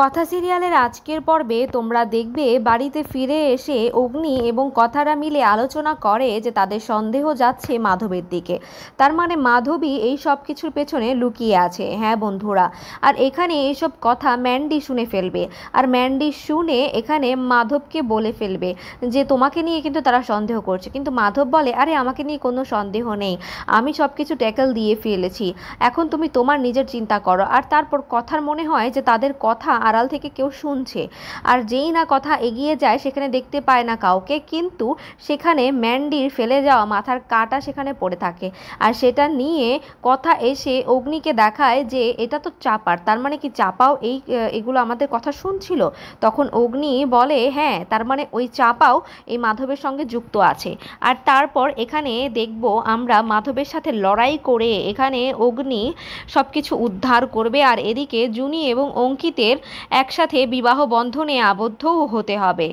কথা সিরিয়ালের আজকের পর্বে তোমরা দেখবে বাড়িতে ফিরে এসে অগ্নি এবং কথারা মিলে আলোচনা করে যে তাদের সন্দেহ যাচ্ছে মাধবের দিকে। তার মানে মাধবী এই সব কিছুর পেছনে লুকিয়ে আছে। হ্যাঁ বন্ধুরা, আর এখানে এইসব কথা ম্যান্ডি শুনে ফেলবে, আর ম্যান্ডি শুনে এখানে মাধবকে বলে ফেলবে যে তোমাকে নিয়ে কিন্তু তারা সন্দেহ করছে। কিন্তু মাধব বলে, আরে আমাকে নিয়ে কোনো সন্দেহ নেই, আমি সব কিছু ট্যাকেল দিয়ে ফেলেছি, এখন তুমি তোমার নিজের চিন্তা করো। আর তারপর কথার মনে হয় যে তাদের কথা আড়াল থেকে কেউ শুনছে, আর যেই না কথা এগিয়ে যায় সেখানে দেখতে পায় না কাউকে, কিন্তু সেখানে ম্যান্ডির ফেলে যাওয়া মাথার কাঁটা সেখানে পড়ে থাকে। আর সেটা নিয়ে কথা এসে অগ্নিকে দেখায় যে এটা তো চাপার, তার মানে কি চাপাও এগুলো আমাদের কথা শুনছিল। তখন অগ্নি বলে হ্যাঁ, তার মানে ওই চাপাও এই মাধবের সঙ্গে যুক্ত আছে। আর তারপর এখানে দেখব আমরা মাধবের সাথে লড়াই করে এখানে অগ্নি সব কিছু উদ্ধার করবে, আর এদিকে জুনি এবং অঙ্কিতের একসাথে বিবাহ বন্ধনে আবদ্ধও হতে হবে।